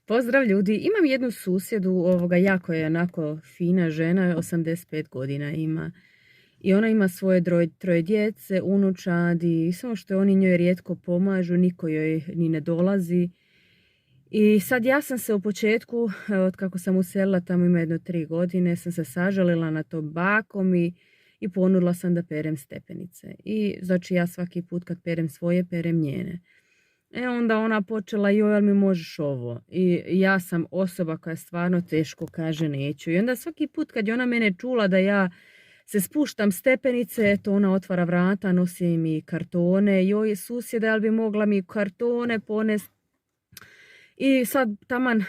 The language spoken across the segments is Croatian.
Pozdrav ljudi, imam jednu susjedu, jako je onako fina žena, 85 godina ima. I ona ima svoje troje djece, unučadi, samo što oni njoj rijetko pomažu, niko joj ni ne dolazi. I sad ja sam se u početku, od kako sam uselila, tamo ima jedno 3 godine, sam se sažalila na to bakom i ponudila sam da perem stepenice. I znači ja svaki put kad perem svoje, perem njene. Onda ona počela, joj, mi možeš ovo? I ja sam osoba koja stvarno teško kaže neću. I onda svaki put kad je ona mene čula da ja se spuštam stepenice, to ona otvara vrata, nosi mi kartone. Joj, susjeda, jel bi mogla mi kartone ponest? I sad taman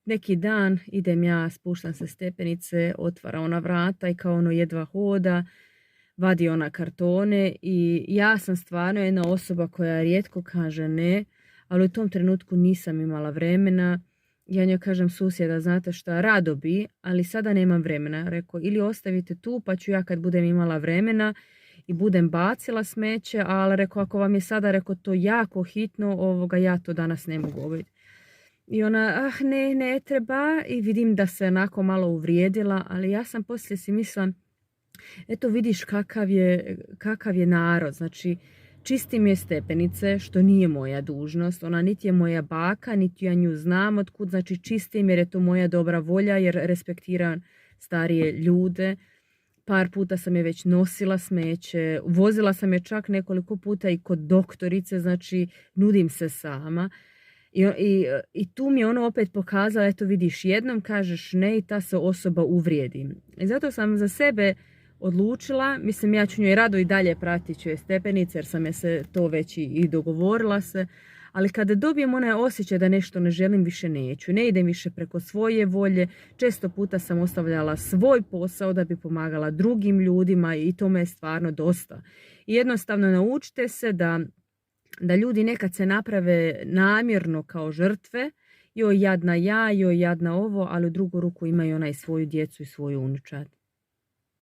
neki dan idem ja, spuštam se stepenice, otvara ona vrata i kao ono jedva hoda, vadi ona kartone i ja sam stvarno jedna osoba koja rijetko kaže ne, ali u tom trenutku nisam imala vremena. Ja njoj kažem, susjeda, znate šta, rado bi, ali sada nemam vremena. Rekao, ili ostavite tu pa ću ja kad budem imala vremena i budem bacila smeće, ali rekao, ako vam je sada to jako hitno, ja to danas ne mogu obaviti. I ona, ne treba, i vidim da se onako malo uvrijedila, ali ja sam poslije si mislila, eto vidiš kakav je narod, znači čistim je stepenice, što nije moja dužnost, ona niti je moja baka, niti ja nju znam otkud, znači čistim jer je to moja dobra volja, jer respektiram starije ljude. Par puta sam je već nosila smeće, vozila sam je čak nekoliko puta i kod doktorice, znači nudim se sama. I tu mi je ono opet pokazala, eto vidiš, jednom kažeš ne i ta se osoba uvrijedi. I zato sam za sebe odlučila, mislim ja ću njoj rado i dalje pratit ću je stepenice jer sam je se to već i dogovorila se, ali kada dobijem onaj osjećaj da nešto ne želim, više neću, ne idem više preko svoje volje, često puta sam ostavljala svoj posao da bi pomagala drugim ljudima i to me je stvarno dosta. I jednostavno naučite se da ljudi nekad se naprave namjerno kao žrtve, joj jadna ja, joj jadna ovo, ali u drugu ruku imaju onaj svoju djecu i svoju unučad.